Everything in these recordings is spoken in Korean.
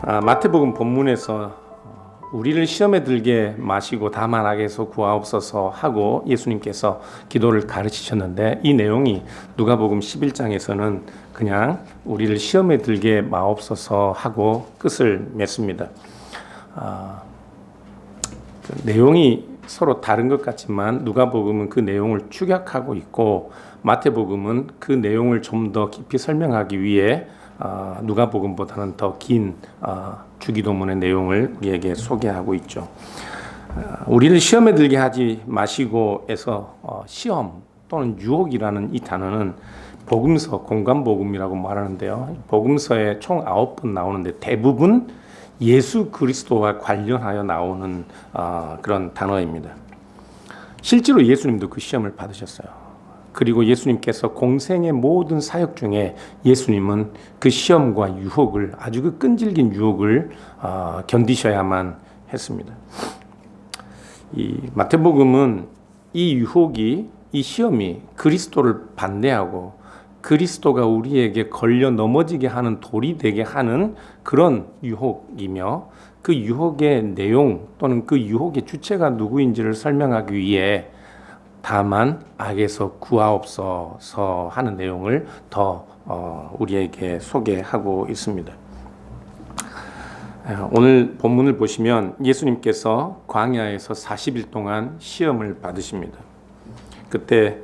마태복음 본문에서 우리를 시험에 들게 마시고 다만 악에서 구하옵소서 하고 예수님께서 기도를 가르치셨는데, 이 내용이 누가복음 11장에서는 그냥 우리를 시험에 들게 마옵소서 하고 끝을 맺습니다. 내용이 서로 다른 것 같지만 누가복음은 그 내용을 축약하고 있고, 마태복음은 그 내용을 좀 더 깊이 설명하기 위해 누가복음보다는 더 긴 주기도문의 내용을 우리에게 소개하고 있죠. 우리를 시험에 들게 하지 마시고에서 시험 또는 유혹이라는 이 단어는 복음서 공관복음이라고 말하는데요. 복음서에 총 9번 나오는데 대부분 예수 그리스도와 관련하여 나오는 그런 단어입니다. 실제로 예수님도 그 시험을 받으셨어요. 그리고 예수님께서 공생의 모든 사역 중에 예수님은 그 시험과 유혹을, 아주 그 끈질긴 유혹을 견디셔야만 했습니다. 이 마태복음은 이 유혹이, 이 시험이 그리스도를 반대하고 그리스도가 우리에게 걸려 넘어지게 하는 돌이 되게 하는 그런 유혹이며, 그 유혹의 내용 또는 그 유혹의 주체가 누구인지를 설명하기 위해 다만 악에서 구하옵소서 하는 내용을 더 우리에게 소개하고 있습니다. 오늘 본문을 보시면 예수님께서 광야에서 40일 동안 시험을 받으십니다. 그때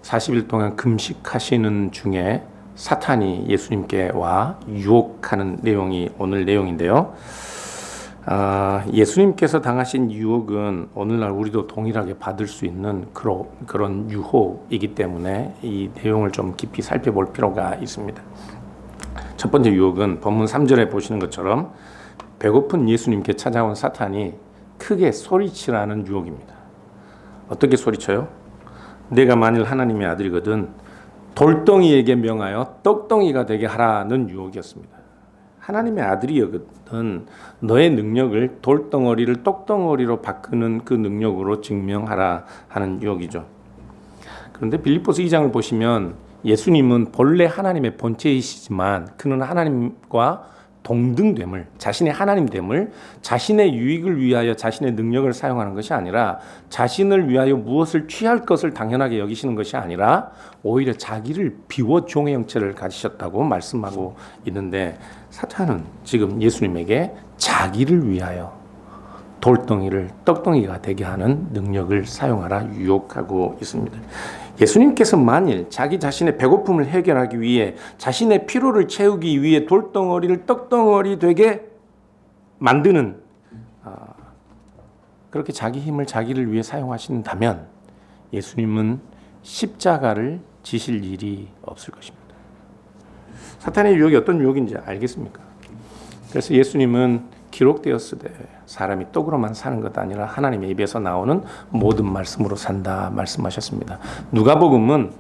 40일 동안 금식하시는 중에 사탄이 예수님께 와 유혹하는 내용이 오늘 내용인데요. 예수님께서 당하신 유혹은 오늘날 우리도 동일하게 받을 수 있는 그런 유혹이기 때문에 이 내용을 좀 깊이 살펴볼 필요가 있습니다. 첫 번째 유혹은 본문 3절에 보시는 것처럼 배고픈 예수님께 찾아온 사탄이 크게 소리치라는 유혹입니다. 어떻게 소리쳐요? 내가 만일 하나님의 아들이거든 돌덩이에게 명하여 떡덩이가 되게 하라는 유혹이었습니다. 하나님의 아들이거든 너의 능력을 돌덩어리를 떡덩어리로 바꾸는 그 능력으로 증명하라 하는 유혹이죠. 그런데 빌립보서 2장을 보시면 예수님은 본래 하나님의 본체이시지만 그는 하나님과 동등됨을, 자신의 하나님됨을 자신의 유익을 위하여 자신의 능력을 사용하는 것이 아니라 자신을 위하여 무엇을 취할 것을 당연하게 여기시는 것이 아니라 오히려 자기를 비워 종의 형체를 가지셨다고 말씀하고 있는데, 사탄은 지금 예수님에게 자기를 위하여 돌덩이를 떡덩이가 되게 하는 능력을 사용하라 유혹하고 있습니다. 예수님께서 만일 자기 자신의 배고픔을 해결하기 위해, 자신의 피로를 채우기 위해 돌덩어리를 떡덩어리 되게 만드는, 그렇게 자기 힘을 자기를 위해 사용하신다면 예수님은 십자가를 지실 일이 없을 것입니다. 사탄의 유혹이 어떤 유혹인지 알겠습니까? 그래서 예수님은 기록되었으되 사람이 떡으로만 사는 것 아니라 하나님의 입에서 나오는 모든 말씀으로 산다 말씀하셨습니다. 누가복음은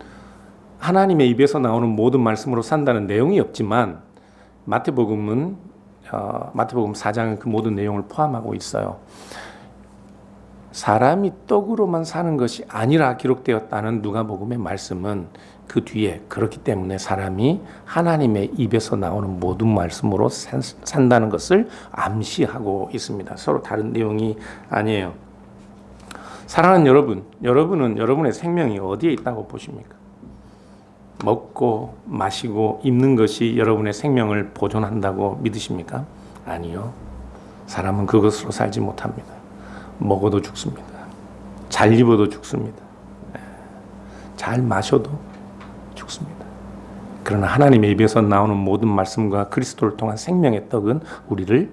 하나님의 입에서 나오는 모든 말씀으로 산다는 내용이 없지만 마태복음 4장은 그 모든 내용을 포함하고 있어요. 사람이 떡으로만 사는 것이 아니라 기록되었다는 누가복음의 말씀은 그 뒤에 그렇기 때문에 사람이 하나님의 입에서 나오는 모든 말씀으로 산다는 것을 암시하고 있습니다. 서로 다른 내용이 아니에요. 사랑하는 여러분, 여러분은 여러분의 생명이 어디에 있다고 보십니까? 먹고 마시고 입는 것이 여러분의 생명을 보존한다고 믿으십니까? 아니요. 사람은 그것으로 살지 못합니다. 먹어도 죽습니다. 잘 입어도 죽습니다. 잘 마셔도 죽습니다. 그러나 하나님의 입에서 나오는 모든 말씀과 그리스도를 통한 생명의 떡은 우리를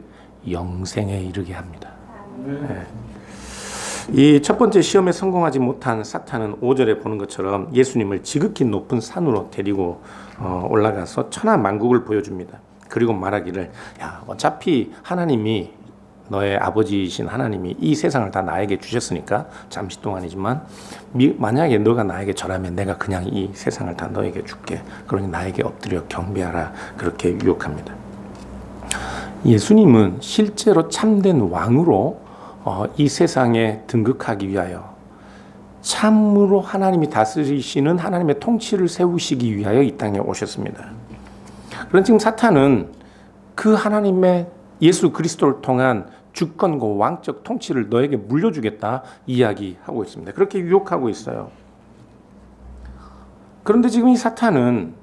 영생에 이르게 합니다. 이 첫 번째 시험에 성공하지 못한 사탄은 5절에 보는 것처럼 예수님을 지극히 높은 산으로 데리고 올라가서 천하만국을 보여줍니다. 그리고 말하기를, 야, 어차피 하나님이, 너의 아버지이신 하나님이 이 세상을 다 나에게 주셨으니까 잠시 동안이지만 만약에 너가 나에게 절하면 내가 그냥 이 세상을 다 너에게 줄게. 그러니 나에게 엎드려 경배하라. 그렇게 유혹합니다. 예수님은 실제로 참된 왕으로 이 세상에 등극하기 위하여, 참으로 하나님이 다스리시는 하나님의 통치를 세우시기 위하여 이 땅에 오셨습니다. 그런데 지금 사탄은 그 하나님의 예수 그리스도를 통한 주권과 왕적 통치를 너에게 물려주겠다 이야기하고 있습니다. 그렇게 유혹하고 있어요. 그런데 지금 이 사탄은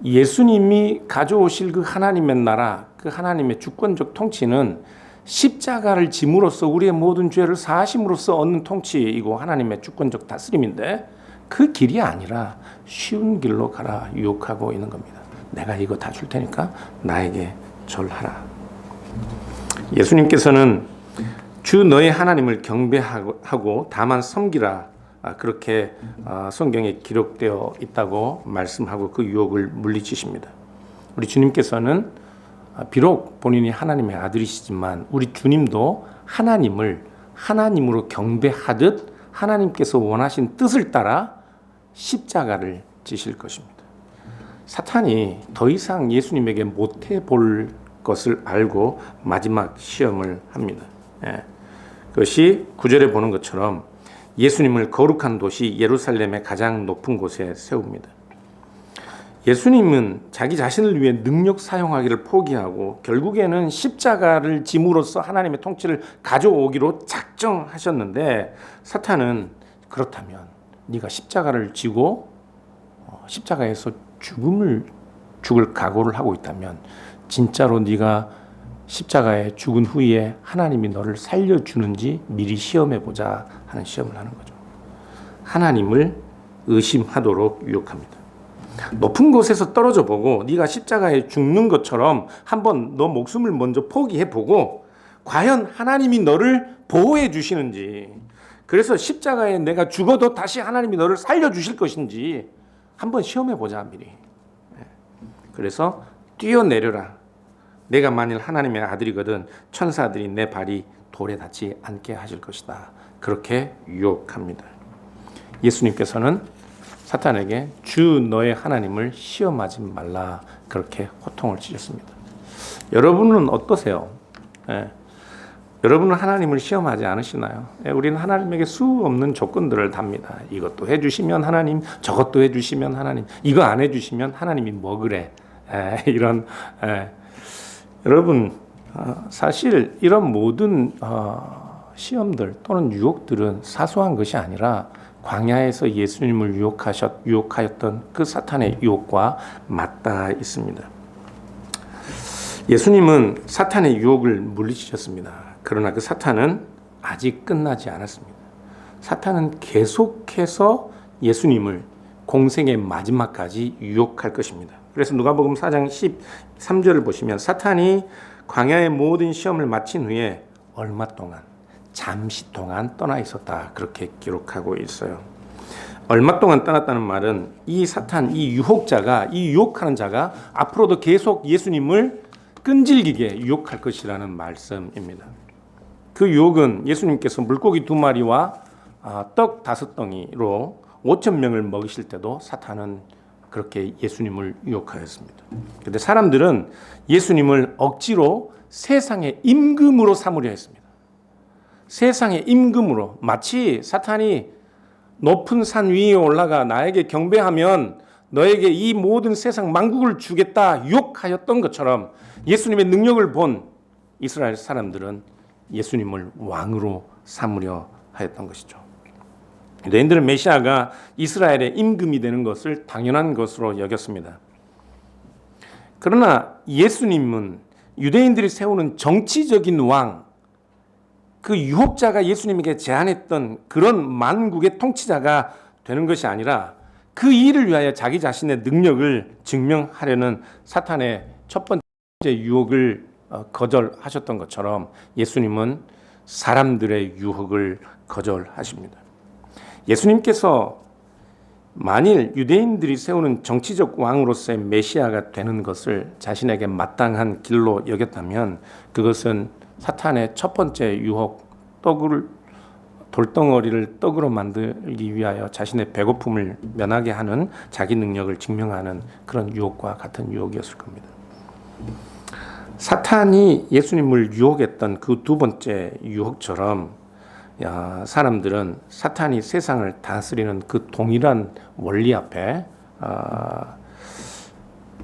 예수님이 가져오실 그 하나님의 나라, 그 하나님의 주권적 통치는 십자가를 짐으로써 우리의 모든 죄를 사하심으로써 얻는 통치이고 하나님의 주권적 다스림인데 그 길이 아니라 쉬운 길로 가라 유혹하고 있는 겁니다. 내가 이거 다 줄 테니까 나에게 절하라. 예수님께서는 주 너의 하나님을 경배하고 다만 섬기라, 그렇게 성경에 기록되어 있다고 말씀하고 그 유혹을 물리치십니다. 우리 주님께서는 비록 본인이 하나님의 아들이시지만 우리 주님도 하나님을 하나님으로 경배하듯 하나님께서 원하신 뜻을 따라 십자가를 지실 것입니다. 사탄이 더 이상 예수님에게 못해 볼 것을 알고 마지막 시험을 합니다. 그것이 9절에 보는 것처럼 예수님을 거룩한 도시 예루살렘의 가장 높은 곳에 세웁니다. 예수님은 자기 자신을 위해 능력 사용하기를 포기하고 결국에는 십자가를 짐으로써 하나님의 통치를 가져오기로 작정하셨는데 사탄은 그렇다면 네가 십자가를 지고 십자가에서 죽을 각오를 하고 있다면 진짜로 네가 십자가에 죽은 후에 하나님이 너를 살려주는지 미리 시험해보자 하는 시험을 하는 거죠. 하나님을 의심하도록 유혹합니다. 높은 곳에서 떨어져 보고 네가 십자가에 죽는 것처럼 한번 너 목숨을 먼저 포기해보고 과연 하나님이 너를 보호해 주시는지, 그래서 십자가에 내가 죽어도 다시 하나님이 너를 살려주실 것인지 한번 시험해보자 미리. 그래서 뛰어내려라. 내가 만일 하나님의 아들이거든 천사들이 내 발이 돌에 닿지 않게 하실 것이다. 그렇게 유혹합니다. 예수님께서는 사탄에게 주 너의 하나님을 시험하지 말라 그렇게 호통을 치셨습니다. 여러분은 어떠세요? 여러분은 하나님을 시험하지 않으시나요? 우리는 하나님에게 수 없는 조건들을 답니다. 이것도 해주시면 하나님, 저것도 해주시면 하나님, 이거 안 해주시면 하나님이 뭐 그래? 이런 여러분 사실 이런 모든 시험들 또는 유혹들은 사소한 것이 아니라 광야에서 예수님을 유혹하였던 그 사탄의 유혹과 맞닿아 있습니다. 예수님은 사탄의 유혹을 물리치셨습니다. 그러나 그 사탄은 아직 끝나지 않았습니다. 사탄은 계속해서 예수님을 공생의 마지막까지 유혹할 것입니다. 그래서 누가복음 4장 13절을 보시면 사탄이 광야의 모든 시험을 마친 후에 얼마 동안, 잠시 동안 떠나 있었다 그렇게 기록하고 있어요. 얼마 동안 떠났다는 말은 이 사탄, 이 유혹자가, 이 유혹하는 자가 앞으로도 계속 예수님을 끈질기게 유혹할 것이라는 말씀입니다. 그 유혹은 예수님께서 물고기 2마리와 떡 5덩이로 5,000명을 먹이실 때도 사탄은 그렇게 예수님을 유혹하였습니다. 그런데 사람들은 예수님을 억지로 세상의 임금으로 삼으려 했습니다. 세상의 임금으로, 마치 사탄이 높은 산 위에 올라가 나에게 경배하면 너에게 이 모든 세상 만국을 주겠다 유혹하였던 것처럼 예수님의 능력을 본 이스라엘 사람들은 예수님을 왕으로 삼으려 하였던 것이죠. 유대인들은 메시아가 이스라엘의 임금이 되는 것을 당연한 것으로 여겼습니다. 그러나 예수님은 유대인들이 세우는 정치적인 왕, 그 유혹자가 예수님에게 제안했던 그런 만국의 통치자가 되는 것이 아니라 그 일을 위하여 자기 자신의 능력을 증명하려는 사탄의 첫 번째 유혹을 거절하셨던 것처럼 예수님은 사람들의 유혹을 거절하십니다. 예수님께서 만일 유대인들이 세우는 정치적 왕으로서의 메시아가 되는 것을 자신에게 마땅한 길로 여겼다면 그것은 사탄의 첫 번째 유혹, 돌덩어리를 떡으로 만들기 위하여 자신의 배고픔을 면하게 하는 자기 능력을 증명하는 그런 유혹과 같은 유혹이었을 겁니다. 사탄이 예수님을 유혹했던 그 두 번째 유혹처럼 사람들은 사탄이 세상을 다스리는 그 동일한 원리 앞에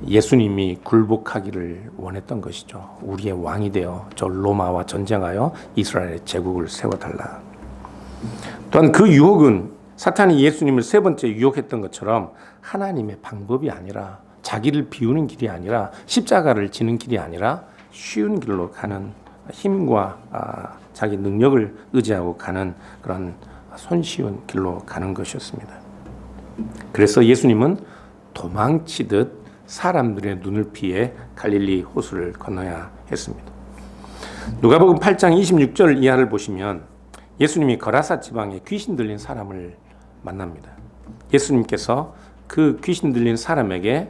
예수님이 굴복하기를 원했던 것이죠. 우리의 왕이 되어 저 로마와 전쟁하여 이스라엘의 제국을 세워달라. 또한 그 유혹은 사탄이 예수님을 세 번째 유혹했던 것처럼 하나님의 방법이 아니라, 자기를 비우는 길이 아니라, 십자가를 지는 길이 아니라 쉬운 길로 가는, 힘과 자기 능력을 의지하고 가는 그런 손쉬운 길로 가는 것이었습니다. 그래서 예수님은 도망치듯 사람들의 눈을 피해 갈릴리 호수를 건너야 했습니다. 누가복음 8장 26절 이하를 보시면 예수님이 거라사 지방에 귀신 들린 사람을 만납니다. 예수님께서 그 귀신 들린 사람에게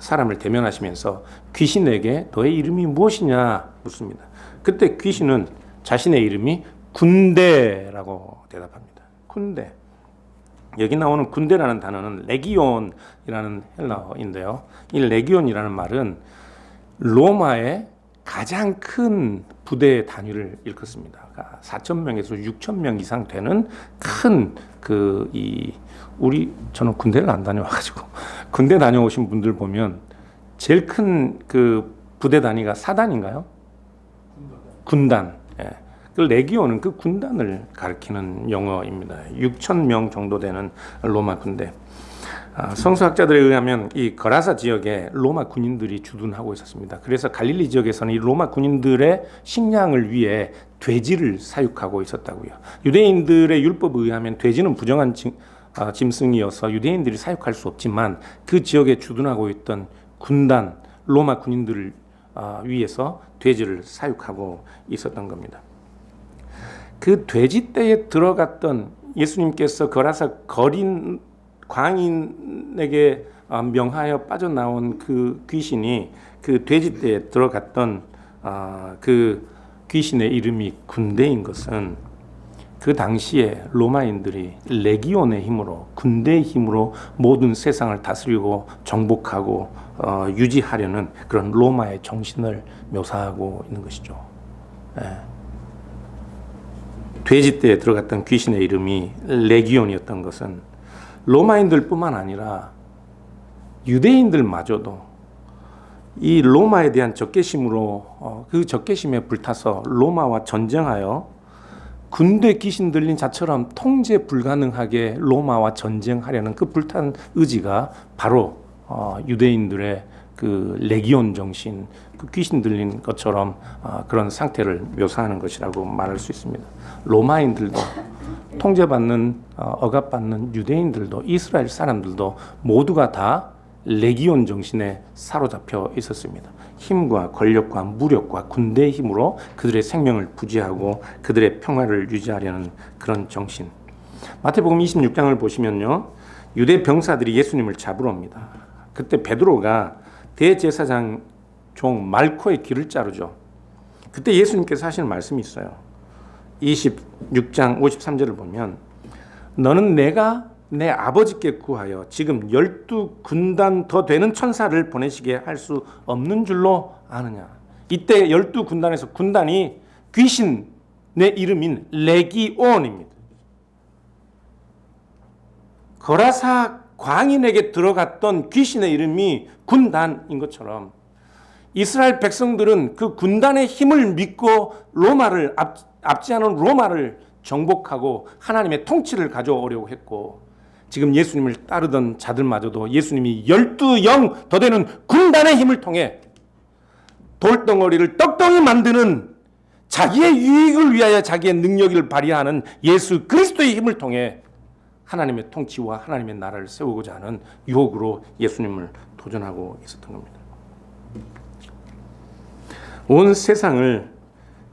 사람을 대면하시면서 귀신에게 너의 이름이 무엇이냐 묻습니다. 그때 귀신은 자신의 이름이 군대라고 대답합니다. 군대. 여기 나오는 군대라는 단어는 레기온이라는 헬라어인데요. 이 레기온이라는 말은 로마의 가장 큰 부대 단위를 일컫습니다. 4,000명에서 6,000명 이상 되는 큰 저는 군대를 안 다녀와가지고 군대 다녀오신 분들 보면 제일 큰 그 부대 단위가 사단인가요? 군단. 예. 그 레기온은 그 군단을 가리키는 용어입니다. 6,000명 정도 되는 로마 군대. 성서학자들에 의하면 이 거라사 지역에 로마 군인들이 주둔하고 있었습니다. 그래서 갈릴리 지역에서는 이 로마 군인들의 식량을 위해 돼지를 사육하고 있었다고요. 유대인들의 율법에 의하면 돼지는 부정한 짐승이어서 유대인들이 사육할 수 없지만 그 지역에 주둔하고 있던 군단, 로마 군인들을 위해서 돼지를 사육하고 있었던 겁니다. 그 돼지떼에 들어갔던 예수님께서 거라사 광인에게 명하여 빠져나온 그 귀신이 그 돼지떼에 들어갔던 그 귀신의 이름이 군대인 것은 그 당시에 로마인들이 레기온의 힘으로, 군대의 힘으로 모든 세상을 다스리고 정복하고 유지하려는 그런 로마의 정신을 묘사하고 있는 것이죠. 예. 돼지떼에 들어갔던 귀신의 이름이 레기온이었던 것은 로마인들뿐만 아니라 유대인들마저도 이 로마에 대한 적개심으로 그 적개심에 불타서 로마와 전쟁하여 군대 귀신 들린 자처럼 통제 불가능하게 로마와 전쟁하려는 그 불탄 의지가 바로 유대인들의 그 레기온 정신, 그 귀신 들린 것처럼 그런 상태를 묘사하는 것이라고 말할 수 있습니다. 로마인들도 통제받는 억압받는 유대인들도 이스라엘 사람들도 모두가 다 레기온 정신에 사로잡혀 있었습니다. 힘과 권력과 무력과 군대의 힘으로 그들의 생명을 부지하고 그들의 평화를 유지하려는 그런 정신. 마태복음 26장을 보시면요, 유대 병사들이 예수님을 잡으러 옵니다. 그때 베드로가 대제사장 종 말코의 귀를 자르죠. 그때 예수님께서 하시는 말씀이 있어요. 26장 53절을 보면 너는 내가 내 아버지께 구하여 지금 12군단 더 되는 천사를 보내시게 할 수 없는 줄로 아느냐. 이때 12군단에서 군단이 귀신, 내 이름인 레기온입니다. 거라사 광인에게 들어갔던 귀신의 이름이 군단인 것처럼 이스라엘 백성들은 그 군단의 힘을 믿고 로마를 압제하는 로마를 정복하고 하나님의 통치를 가져오려고 했고, 지금 예수님을 따르던 자들마저도 예수님이 12영 더 되는 군단의 힘을 통해 돌덩어리를 떡덩이 만드는 자기의 유익을 위하여 자기의 능력을 발휘하는 예수 그리스도의 힘을 통해 하나님의 통치와 하나님의 나라를 세우고자 하는 유혹으로 예수님을 도전하고 있었던 겁니다. 온 세상을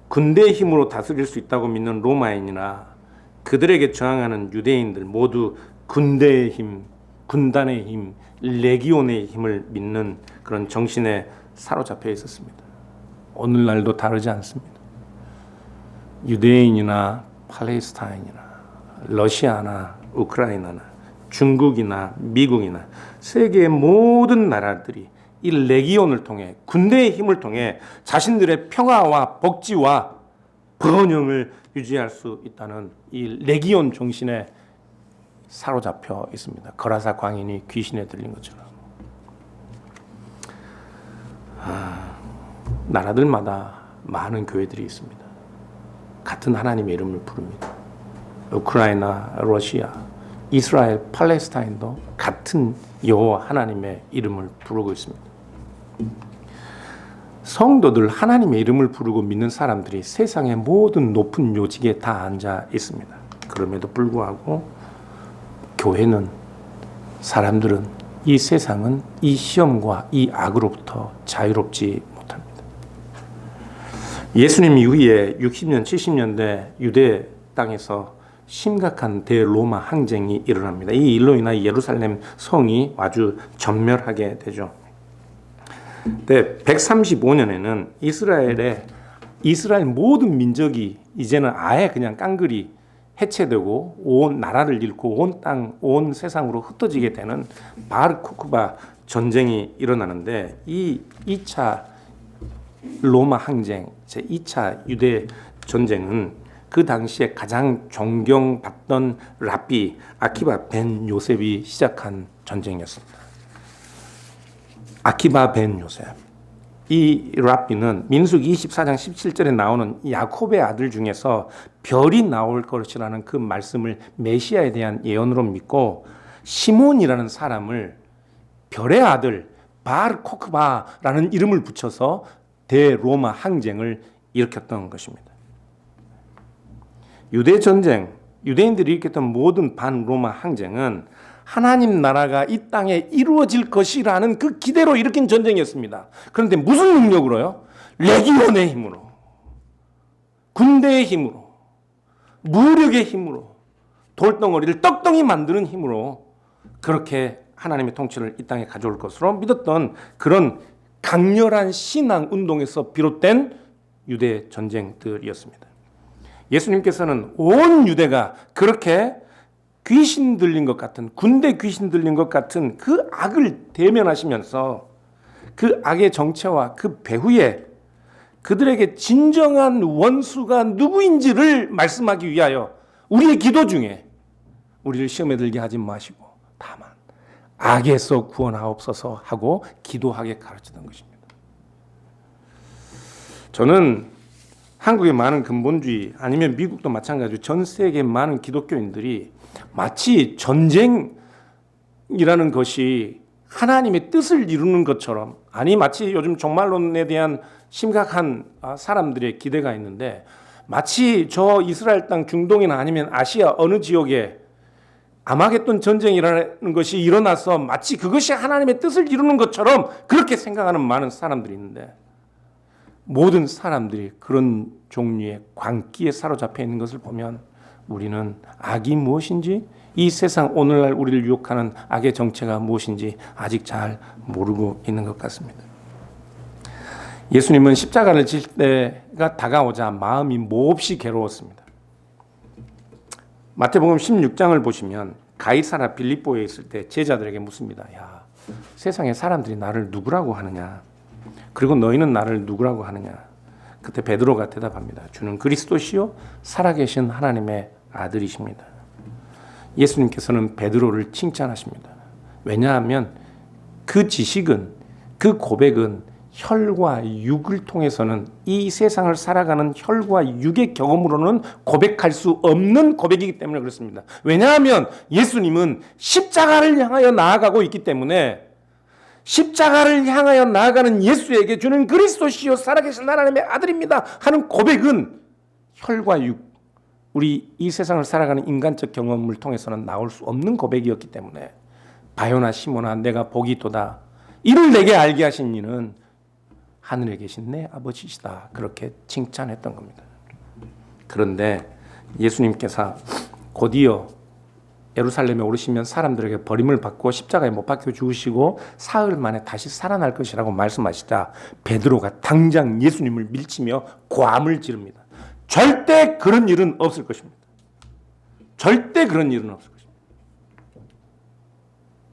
군대의 힘으로 다스릴 수 있다고 믿는 로마인이나 그들에게 저항하는 유대인들 모두 군대의 힘, 군단의 힘, 레기온의 힘을 믿는 그런 정신에 사로잡혀 있었습니다. 오늘날도 다르지 않습니다. 유대인이나 팔레스타인이나 러시아나 우크라이나나 중국이나 미국이나 세계의 모든 나라들이 이 레기온을 통해, 군대의 힘을 통해 자신들의 평화와 복지와 번영을 유지할 수 있다는 이 레기온 정신에 사로잡혀 있습니다. 거라사 광인이 귀신에 들린 것처럼. 나라들마다 많은 교회들이 있습니다. 같은 하나님의 이름을 부릅니다. 우크라이나, 러시아, 이스라엘, 팔레스타인도 같은 여호와 하나님의 이름을 부르고 있습니다. 성도들 하나님의 이름을 부르고 믿는 사람들이 세상의 모든 높은 요직에 다 앉아 있습니다. 그럼에도 불구하고 교회는, 사람들은, 이 세상은 이 시험과 이 악으로부터 자유롭지 못합니다. 예수님 이후에 60년, 70년대 유대 땅에서 심각한 대로마 항쟁이 일어납니다. 이 일로 인하여 예루살렘 성이 아주 전멸하게 되죠. 네, 135년에는 이스라엘 모든 민족이 이제는 아예 그냥 깡그리 해체되고 온 나라를 잃고 온 땅, 온 세상으로 흩어지게 되는 바르코크바 전쟁이 일어나는데, 이 2차 로마 항쟁, 제2차 유대 전쟁은 그 당시에 가장 존경받던 랍비 아키바 벤 요셉이 시작한 전쟁이었습니다. 아키바 벤 요셉. 이 랍비는 민수기 24장 17절에 나오는 야곱의 아들 중에서 별이 나올 것이라는 그 말씀을 메시아에 대한 예언으로 믿고 시몬이라는 사람을 별의 아들 바르코크바라는 이름을 붙여서 대로마 항쟁을 일으켰던 것입니다. 유대 전쟁, 유대인들이 일으켰던 모든 반로마 항쟁은 하나님 나라가 이 땅에 이루어질 것이라는 그 기대로 일으킨 전쟁이었습니다. 그런데 무슨 능력으로요? 레기온의 힘으로, 군대의 힘으로, 무력의 힘으로, 돌덩어리를 떡덩이 만드는 힘으로 그렇게 하나님의 통치를 이 땅에 가져올 것으로 믿었던 그런 강렬한 신앙 운동에서 비롯된 유대 전쟁들이었습니다. 예수님께서는 온 유대가 그렇게 귀신 들린 것 같은, 군대 귀신 들린 것 같은 그 악을 대면하시면서 그 악의 정체와 그 배후에 그들에게 진정한 원수가 누구인지를 말씀하기 위하여 우리의 기도 중에 우리를 시험에 들게 하지 마시고 다만 악에서 구원하옵소서 하고 기도하게 가르치던 것입니다. 저는 한국의 많은 근본주의, 아니면 미국도 마찬가지로 전 세계 많은 기독교인들이 마치 전쟁이라는 것이 하나님의 뜻을 이루는 것처럼, 아니 마치 요즘 종말론에 대한 심각한 사람들의 기대가 있는데, 마치 저 이스라엘 땅 중동이나 아니면 아시아 어느 지역에 아마겟돈 전쟁이라는 것이 일어나서 마치 그것이 하나님의 뜻을 이루는 것처럼 그렇게 생각하는 많은 사람들이 있는데, 모든 사람들이 그런 종류의 광기에 사로잡혀 있는 것을 보면 우리는 악이 무엇인지, 이 세상 오늘날 우리를 유혹하는 악의 정체가 무엇인지 아직 잘 모르고 있는 것 같습니다. 예수님은 십자가를 질 때가 다가오자 마음이 몹시 괴로웠습니다. 마태복음 16장을 보시면 가이사라 빌립보에 있을 때 제자들에게 묻습니다. 야, 세상에 사람들이 나를 누구라고 하느냐? 그리고 너희는 나를 누구라고 하느냐? 그때 베드로가 대답합니다. 주는 그리스도시요 살아계신 하나님의 아들이십니다. 예수님께서는 베드로를 칭찬하십니다. 왜냐하면 그 지식은, 그 고백은 혈과 육을 통해서는, 이 세상을 살아가는 혈과 육의 경험으로는 고백할 수 없는 고백이기 때문에 그렇습니다. 왜냐하면 예수님은 십자가를 향하여 나아가고 있기 때문에, 십자가를 향하여 나아가는 예수에게 주는 그리스도시요 살아계신 하나님의 아들입니다 하는 고백은 혈과 육, 우리 이 세상을 살아가는 인간적 경험을 통해서는 나올 수 없는 고백이었기 때문에, 바요나 시몬아 내가 복이 있도다, 이를 내게 알게 하신 이는 하늘에 계신 내 아버지시다, 그렇게 칭찬했던 겁니다. 그런데 예수님께서 곧이어 예루살렘에 오르시면 사람들에게 버림을 받고 십자가에 못 박혀 죽으시고 사흘 만에 다시 살아날 것이라고 말씀하시자 베드로가 당장 예수님을 밀치며 고함을 지릅니다. 절대 그런 일은 없을 것입니다. 절대 그런 일은 없을 것입니다.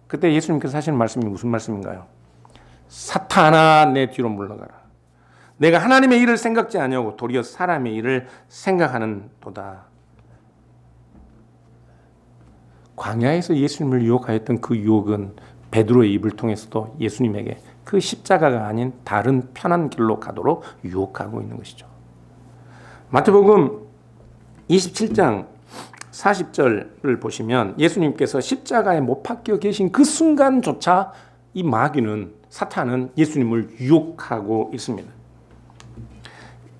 그때 예수님께서 하시는 말씀이 무슨 말씀인가요? 사탄아 내 뒤로 물러가라. 내가 하나님의 일을 생각지 아니하고 도리어 사람의 일을 생각하는 도다. 광야에서 예수님을 유혹하였던 그 유혹은 베드로의 입을 통해서도 예수님에게 그 십자가가 아닌 다른 편한 길로 가도록 유혹하고 있는 것이죠. 마태복음 27장 40절을 보시면 예수님께서 십자가에 못 박혀 계신 그 순간조차 이 마귀는, 사탄은 예수님을 유혹하고 있습니다.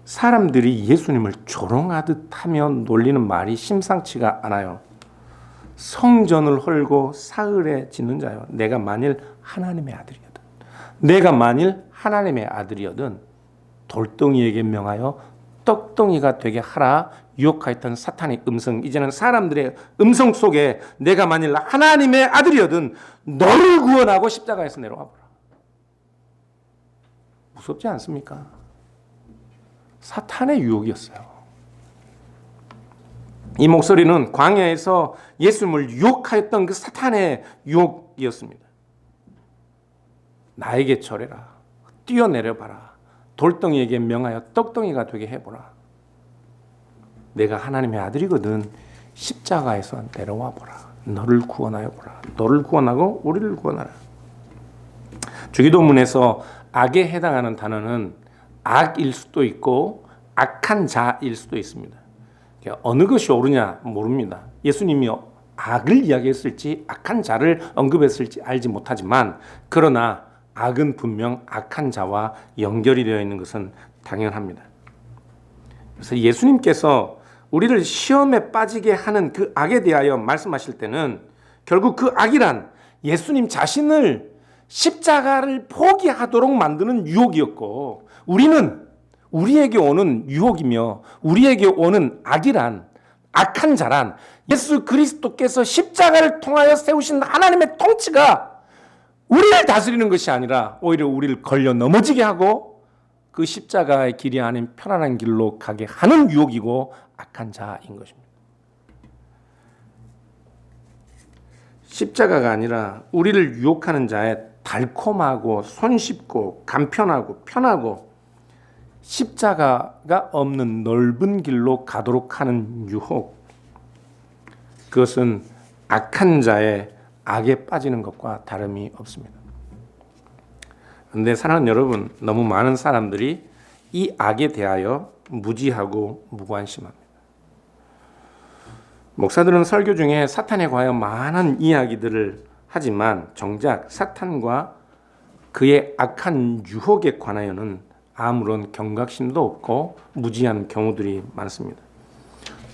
사람들이 예수님을 조롱하듯 하며 놀리는 말이 심상치가 않아요. 성전을 헐고 사흘에 짓는 자요, 내가 만일 하나님의 아들이거든, 내가 만일 하나님의 아들이거든 돌덩이에게 명하여 떡덩이가 되게 하라 유혹하였던 사탄의 음성, 이제는 사람들의 음성 속에 내가 만일 하나님의 아들이거든 너를 구원하고 십자가에서 내려와 보라. 무섭지 않습니까? 사탄의 유혹이었어요. 이 목소리는 광야에서 예수님을 유혹하였던 그 사탄의 유혹이었습니다. 나에게 절해라, 뛰어내려봐라, 돌덩이에게 명하여 떡덩이가 되게 해보라. 내가 하나님의 아들이거든 십자가에서 내려와 보라. 너를 구원하여 보라. 너를 구원하고 우리를 구원하라. 주기도문에서 악에 해당하는 단어는 악일 수도 있고 악한 자일 수도 있습니다. 어느 것이 옳으냐 모릅니다. 예수님이 악을 이야기했을지 악한 자를 언급했을지 알지 못하지만, 그러나 악은 분명 악한 자와 연결이 되어 있는 것은 당연합니다. 그래서 예수님께서 우리를 시험에 빠지게 하는 그 악에 대하여 말씀하실 때는 결국 그 악이란 예수님 자신을 십자가를 포기하도록 만드는 유혹이었고, 우리는 우리에게 오는 유혹이며 우리에게 오는 악이란, 악한 자란 예수 그리스도께서 십자가를 통하여 세우신 하나님의 통치가 우리를 다스리는 것이 아니라 오히려 우리를 걸려 넘어지게 하고 그 십자가의 길이 아닌 편안한 길로 가게 하는 유혹이고 악한 자인 것입니다. 십자가가 아니라 우리를 유혹하는 자의 달콤하고 손쉽고 간편하고 편하고 십자가가 없는 넓은 길로 가도록 하는 유혹, 그것은 악한 자의 악에 빠지는 것과 다름이 없습니다. 그런데 사랑하는 여러분, 너무 많은 사람들이 이 악에 대하여 무지하고 무관심합니다. 목사들은 설교 중에 사탄에 관하여 많은 이야기들을 하지만 정작 사탄과 그의 악한 유혹에 관하여는 아무런 경각심도 없고 무지한 경우들이 많습니다.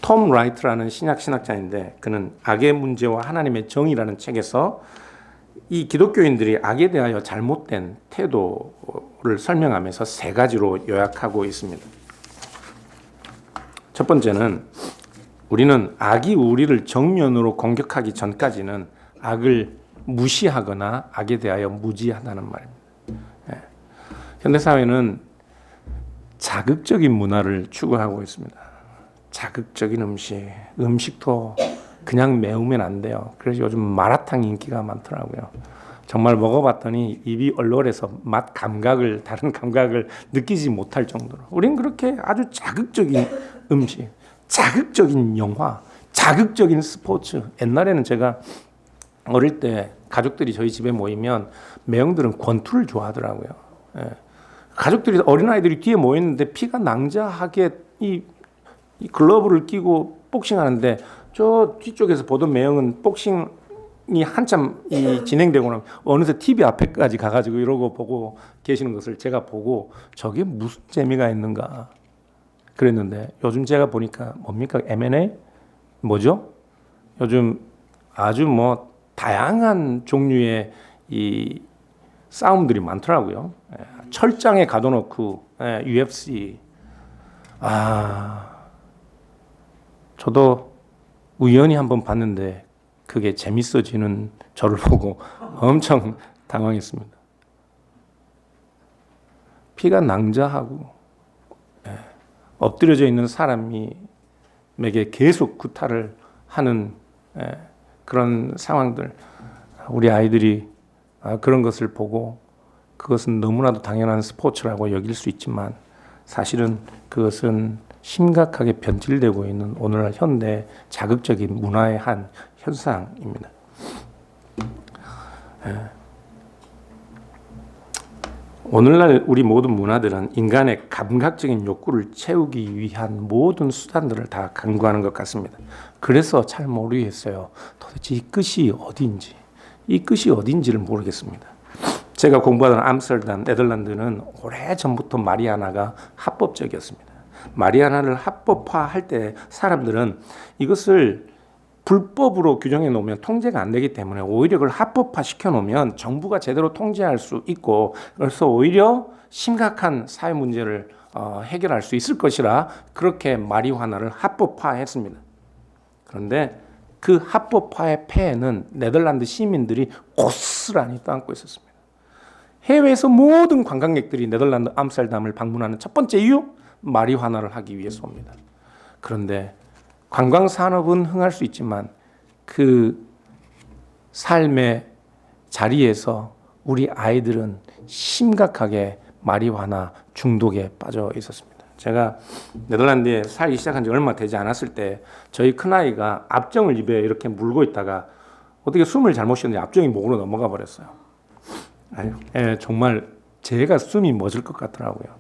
톰 라이트라는 신약 신학자인데, 그는 악의 문제와 하나님의 정의라는 책에서 이 기독교인들이 악에 대하여 잘못된 태도를 설명하면서 세 가지로 요약하고 있습니다. 첫 번째는 우리는 악이 우리를 정면으로 공격하기 전까지는 악을 무시하거나 악에 대하여 무지하다는 말입니다. 현대사회는 자극적인 문화를 추구하고 있습니다. 자극적인 음식도 그냥 매우면 안 돼요. 그래서 요즘 마라탕 인기가 많더라고요. 정말 먹어봤더니 입이 얼얼해서 다른 감각을 느끼지 못할 정도로. 우린 그렇게 아주 자극적인 음식, 자극적인 영화, 자극적인 스포츠. 옛날에는 제가 어릴 때 가족들이 저희 집에 모이면 매형들은 권투를 좋아하더라고요. 가족들이, 어린아이들이 뒤에 모였는데 피가 낭자하게 이 글러브를 끼고 복싱하는데 저 뒤쪽에서 보던 매형은 복싱이 한참 진행되고 나면 어느새 TV 앞에까지 가가지고 이러고 보고 계시는 것을 제가 보고 저게 무슨 재미가 있는가 그랬는데, 요즘 제가 보니까 뭡니까? M&A? 뭐죠? 요즘 아주 다양한 종류의 이 싸움들이 많더라고요. 철장에 가둬놓고 UFC. 저도 우연히 한번 봤는데 그게 재밌어지는 저를 보고 엄청 당황했습니다. 피가 낭자하고 엎드려져 있는 사람에게 계속 구타를 하는 그런 상황들, 우리 아이들이 그런 것을 보고 그것은 너무나도 당연한 스포츠라고 여길 수 있지만 사실은 그것은 심각하게 변질되고 있는 오늘날 현대 자극적인 문화의 한 현상입니다. 오늘날 우리 모든 문화들은 인간의 감각적인 욕구를 채우기 위한 모든 수단들을 다 강구하는 것 같습니다. 그래서 잘 모르겠어요. 도대체 이 끝이 어디인지. 이 끝이 어딘지를 모르겠습니다. 제가 공부하던 암스테르담, 네덜란드는 오래전부터 마리아나가 합법적이었습니다. 마리아나를 합법화할 때 사람들은 이것을 불법으로 규정해 놓으면 통제가 안 되기 때문에 오히려 그걸 합법화 시켜 놓으면 정부가 제대로 통제할 수 있고, 그래서 오히려 심각한 사회 문제를 해결할 수 있을 것이라 그렇게 마리화나를 합법화했습니다. 그런데 그 합법화의 폐해는 네덜란드 시민들이 고스란히 떠안고 있었습니다. 해외에서 모든 관광객들이 네덜란드 암스테르담을 방문하는 첫 번째 이유, 마리화나를 하기 위해서입니다. 그런데 관광 산업은 흥할 수 있지만 그 삶의 자리에서 우리 아이들은 심각하게 마리화나 중독에 빠져 있었습니다. 제가 네덜란드에 살기 시작한 지 얼마 되지 않았을 때 저희 큰아이가 압정을 입에 이렇게 물고 있다가 어떻게 숨을 잘못 쉬었는데 압정이 목으로 넘어가 버렸어요. 정말 제가 숨이 멎을 것 같더라고요.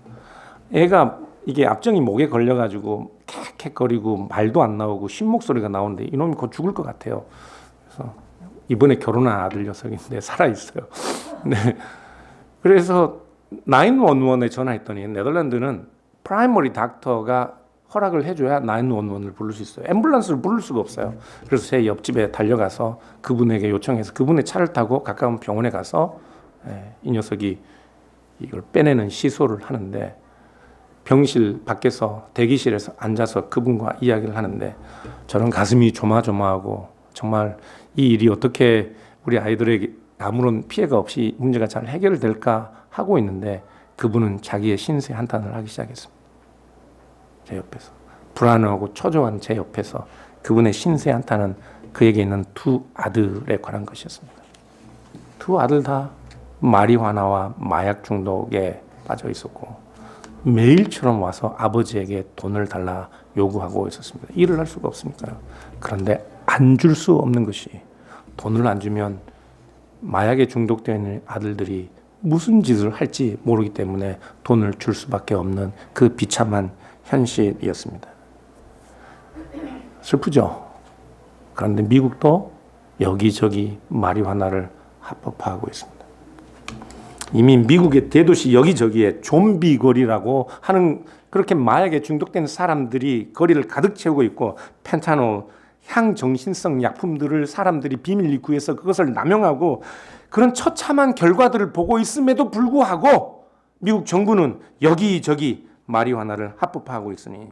애가 이게 압정이 목에 걸려가지고 캑캑거리고 말도 안 나오고 쉰목소리가 나오는데 이놈이 곧 죽을 것 같아요. 그래서 이번에 결혼한 아들 녀석인데 살아있어요. 네. 그래서 911에 전화했더니 네덜란드는 프라이머리 닥터가 허락을 해줘야 911을 부를 수 있어요. 앰뷸런스를 부를 수가 없어요. 그래서 제 옆집에 달려가서 그분에게 요청해서 그분의 차를 타고 가까운 병원에 가서 이 녀석이 이걸 빼내는 시소를 하는데, 병실 밖에서 대기실에서 앉아서 그분과 이야기를 하는데 저는 가슴이 조마조마하고 정말 이 일이 어떻게 우리 아이들에게 아무런 피해가 없이 문제가 잘 해결될까 하고 있는데 그분은 자기의 신세 한탄을 하기 시작했습니다. 제 옆에서 불안하고 초조한 제 옆에서 그분의 신세 한탄은 그에게 있는 두 아들에 관한 것이었습니다. 두 아들 다 마리화나와 마약 중독에 빠져 있었고 매일처럼 와서 아버지에게 돈을 달라 요구하고 있었습니다. 일을 할 수가 없으니까요. 그런데 안 줄 수 없는 것이, 돈을 안 주면 마약에 중독되어 있는 아들들이 무슨 짓을 할지 모르기 때문에 돈을 줄 수밖에 없는 그 비참한 현실이었습니다. 슬프죠? 그런데 미국도 여기저기 마리화나를 합법화하고 있습니다. 이미 미국의 대도시 여기저기에 좀비 거리라고 하는, 그렇게 마약에 중독된 사람들이 거리를 가득 채우고 있고, 펜타놀, 향정신성 약품들을 사람들이 비밀리 구해서 그것을 남용하고 그런 처참한 결과들을 보고 있음에도 불구하고 미국 정부는 여기저기 마리화나를 합법화하고 있으니,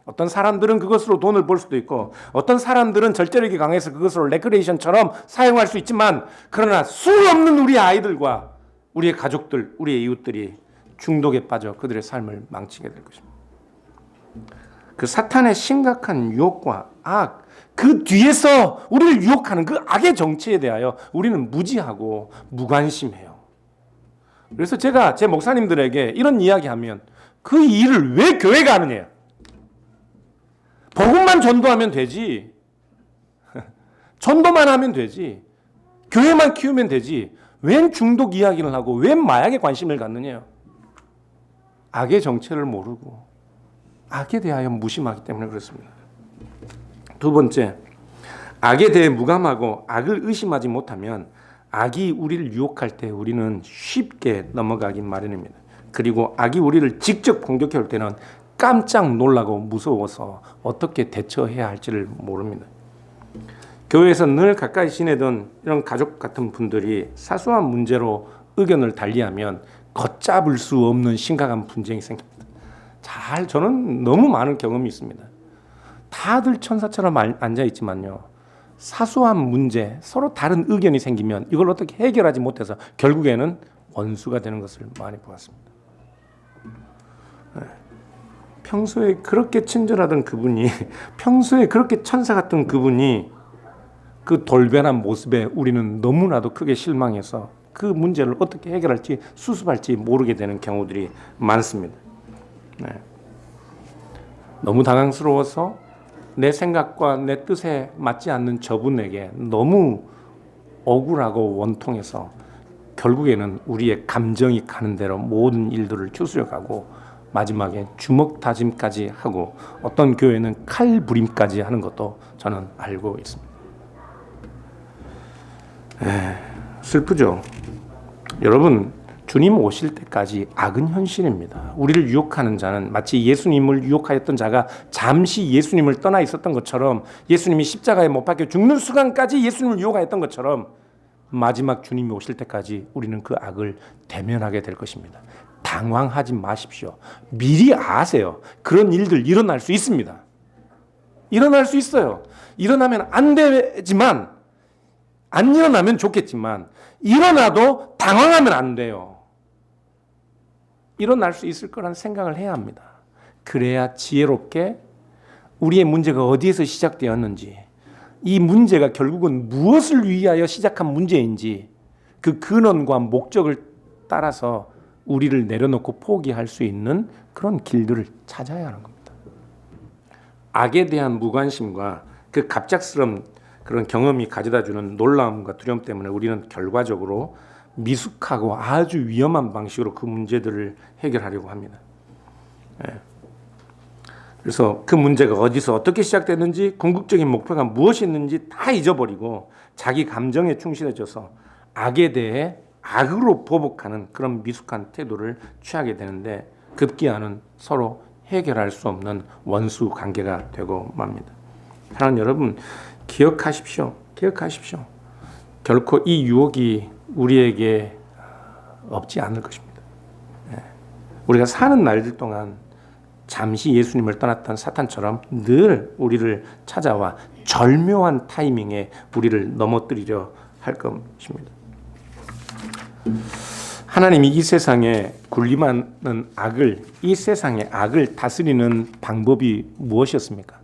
어떤 사람들은 그것으로 돈을 벌 수도 있고 어떤 사람들은 절제력이 강해서 그것으로 레크레이션처럼 사용할 수 있지만, 그러나 수 없는 우리 아이들과 우리의 가족들, 우리의 이웃들이 중독에 빠져 그들의 삶을 망치게 될 것입니다. 그 사탄의 심각한 유혹과 악, 그 뒤에서 우리를 유혹하는 그 악의 정체에 대하여 우리는 무지하고 무관심해요. 그래서 제가 제 목사님들에게 이런 이야기하면 그 일을 왜 교회가 하느냐? 복음만 전도하면 되지. 전도만 하면 되지. 교회만 키우면 되지. 웬 중독 이야기를 하고 웬 마약에 관심을 갖느냐? 악의 정체를 모르고 악에 대하여 무심하기 때문에 그렇습니다. 두 번째, 악에 대해 무감하고 악을 의심하지 못하면 악이 우리를 유혹할 때 우리는 쉽게 넘어가긴 마련입니다. 그리고 악이 우리를 직접 공격해 올 때는 깜짝 놀라고 무서워서 어떻게 대처해야 할지를 모릅니다. 교회에서 늘 가까이 지내던 이런 가족 같은 분들이 사소한 문제로 의견을 달리하면 걷잡을 수 없는 심각한 분쟁이 생깁니다. 저는 너무 많은 경험이 있습니다. 다들 천사처럼 앉아있지만요, 사소한 문제, 서로 다른 의견이 생기면 이걸 어떻게 해결하지 못해서 결국에는 원수가 되는 것을 많이 보았습니다. 평소에 그렇게 친절하던 그분이, 평소에 그렇게 천사 같던 그분이 그 돌변한 모습에 우리는 너무나도 크게 실망해서 그 문제를 어떻게 해결할지 수습할지 모르게 되는 경우들이 많습니다. 너무 당황스러워서 내 생각과 내 뜻에 맞지 않는 저분에게 너무 억울하고 원통해서 결국에는 우리의 감정이 가는 대로 모든 일들을 추스려가고 마지막에 주먹 다짐까지 하고 어떤 교회는 칼부림까지 하는 것도 저는 알고 있습니다. 슬프죠. 여러분, 주님 오실 때까지 악은 현실입니다. 우리를 유혹하는 자는 마치 예수님을 유혹하였던 자가 잠시 예수님을 떠나 있었던 것처럼, 예수님이 십자가에 못 박혀 죽는 순간까지 예수님을 유혹하였던 것처럼 마지막 주님이 오실 때까지 우리는 그 악을 대면하게 될 것입니다. 당황하지 마십시오. 미리 아세요. 그런 일들 일어날 수 있습니다. 일어날 수 있어요. 일어나면 안 되지만, 안 일어나면 좋겠지만 일어나도 당황하면 안 돼요. 일어날 수 있을 거라는 생각을 해야 합니다. 그래야 지혜롭게 우리의 문제가 어디에서 시작되었는지, 이 문제가 결국은 무엇을 위하여 시작한 문제인지 그 근원과 목적을 따라서 우리를 내려놓고 포기할 수 있는 그런 길들을 찾아야 하는 겁니다. 악에 대한 무관심과 그 갑작스러운 그런 경험이 가져다주는 놀라움과 두려움 때문에 우리는 결과적으로 미숙하고 아주 위험한 방식으로 그 문제들을 해결하려고 합니다. 그래서 그 문제가 어디서 어떻게 시작됐는지, 궁극적인 목표가 무엇이었는지 다 잊어버리고 자기 감정에 충실해져서 악에 대해 악으로 보복하는 그런 미숙한 태도를 취하게 되는데, 급기야는 서로 해결할 수 없는 원수 관계가 되고 맙니다. 사랑하는 여러분, 기억하십시오. 결코 이 유혹이 우리에게 없지 않을 것입니다. 우리가 사는 날들 동안 잠시 예수님을 떠났던 사탄처럼 늘 우리를 찾아와 절묘한 타이밍에 우리를 넘어뜨리려 할 것입니다. 하나님이 이 세상에 군림하는 악을, 이 세상의 악을 다스리는 방법이 무엇이었습니까?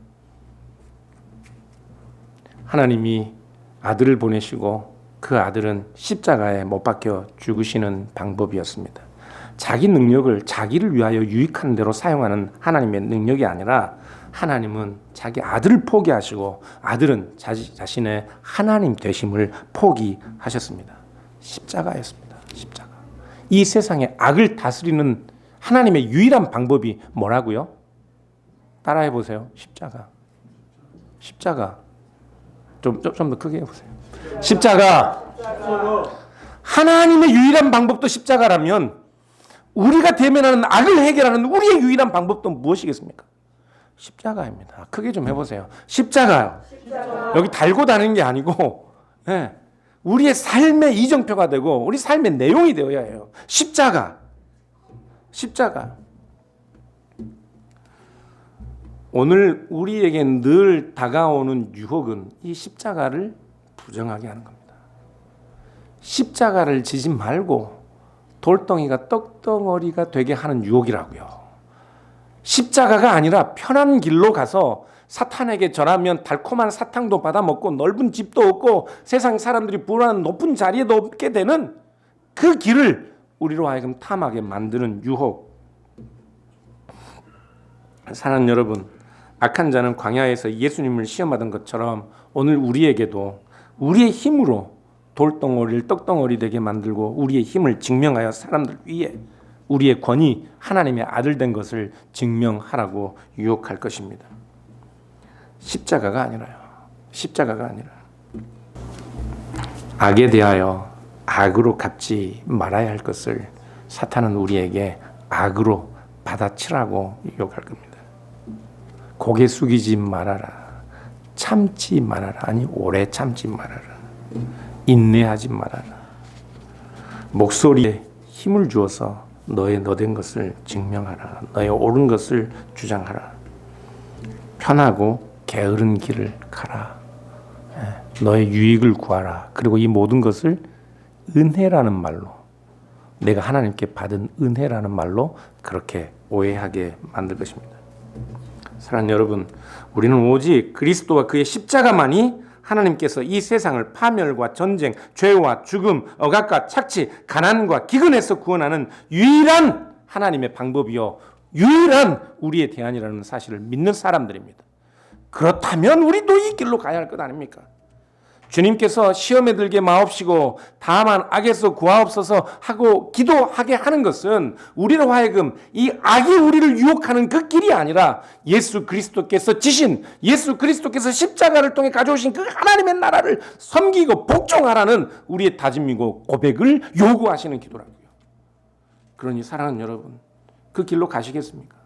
하나님이 아들을 보내시고 그 아들은 십자가에 못 박혀 죽으시는 방법이었습니다. 자기 능력을 자기를 위하여 유익한 대로 사용하는 하나님의 능력이 아니라, 하나님은 자기 아들을 포기하시고 아들은 자신의 하나님 되심을 포기하셨습니다. 십자가였습니다. 십자가. 이 세상의 악을 다스리는 하나님의 유일한 방법이 뭐라고요? 따라해 보세요. 십자가. 좀 더 크게 해보세요. 십자가. 하나님의 유일한 방법도 십자가라면 우리가 대면하는 악을 해결하는 우리의 유일한 방법도 무엇이겠습니까? 십자가입니다. 크게 좀 해보세요. 십자가요. 여기 달고 다니는 게 아니고, 우리의 삶의 이정표가 되고 우리 삶의 내용이 되어야 해요. 십자가. 오늘 우리에게 늘 다가오는 유혹은 이 십자가를 부정하게 하는 겁니다. 십자가를 지지 말고 돌덩이가 떡덩어리가 되게 하는 유혹이라고요. 십자가가 아니라 편한 길로 가서 사탄에게 절하면 달콤한 사탕도 받아먹고 넓은 집도 얻고 세상 사람들이 부러워하는 높은 자리에도 얻게 되는 그 길을 우리로 하여금 탐하게 만드는 유혹. 사랑하는 여러분, 악한 자는 광야에서 예수님을 시험하던 것처럼 오늘 우리에게도 우리의 힘으로 돌덩어리를 떡덩어리 되게 만들고 우리의 힘을 증명하여 사람들 위에 우리의 권위, 하나님의 아들 된 것을 증명하라고 유혹할 것입니다. 십자가가 아니라 악에 대하여 악으로 갚지 말아야 할 것을 사탄은 우리에게 악으로 받아치라고 유혹할 겁니다. 고개 숙이지 말아라. 참지 말아라. 아니, 오래 참지 말아라. 인내하지 말아라. 목소리에 힘을 주어서 너의 너된 것을 증명하라. 너의 옳은 것을 주장하라. 편하고 게으른 길을 가라. 너의 유익을 구하라. 그리고 이 모든 것을 은혜라는 말로, 내가 하나님께 받은 은혜라는 말로 그렇게 오해하게 만들 것입니다. 사랑하는 여러분, 우리는 오직 그리스도와 그의 십자가만이 하나님께서 이 세상을 파멸과 전쟁, 죄와 죽음, 억압과 착취, 가난과 기근에서 구원하는 유일한 하나님의 방법이요, 유일한 우리의 대안이라는 사실을 믿는 사람들입니다. 그렇다면 우리도 이 길로 가야 할 것 아닙니까? 주님께서 시험에 들게 마옵시고 다만 악에서 구하옵소서 하고 기도하게 하는 것은 우리로 하여금 이 악이 우리를 유혹하는 그 길이 아니라 예수 그리스도께서 지신, 예수 그리스도께서 십자가를 통해 가져오신 그 하나님의 나라를 섬기고 복종하라는 우리의 다짐이고 고백을 요구하시는 기도라고요. 그러니 사랑하는 여러분, 그 길로 가시겠습니까?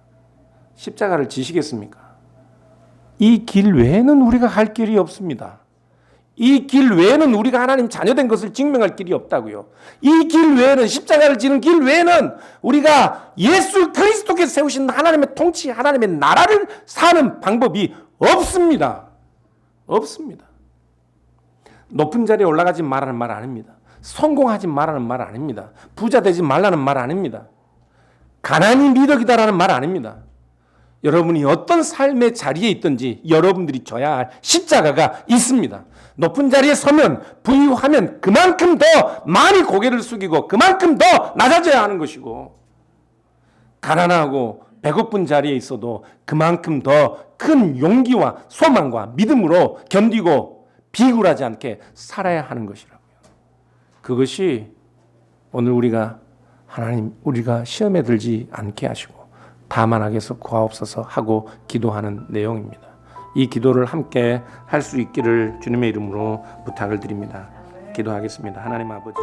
십자가를 지시겠습니까? 이 길 외에는 우리가 갈 길이 없습니다. 이 길 외에는 우리가 하나님 자녀된 것을 증명할 길이 없다고요. 이 길 외에는, 십자가를 지는 길 외에는 우리가 예수 그리스도께서 세우신 하나님의 통치, 하나님의 나라를 사는 방법이 없습니다. 없습니다. 높은 자리에 올라가지 말라는 말 아닙니다. 성공하지 말라는 말 아닙니다. 부자 되지 말라는 말 아닙니다. 가난이 미덕이다라는 말 아닙니다. 여러분이 어떤 삶의 자리에 있든지 여러분들이 져야 할 십자가가 있습니다. 높은 자리에 서면, 부유하면 그만큼 더 많이 고개를 숙이고 그만큼 더 낮아져야 하는 것이고, 가난하고 배고픈 자리에 있어도 그만큼 더 큰 용기와 소망과 믿음으로 견디고 비굴하지 않게 살아야 하는 것이라고요. 그것이 오늘 우리가 시험에 들지 않게 하시고 다만 악에서 구하옵소서 하고 기도하는 내용입니다. 이 기도를 함께 할 수 있기를 주님의 이름으로 부탁을 드립니다. 기도하겠습니다. 하나님 아버지,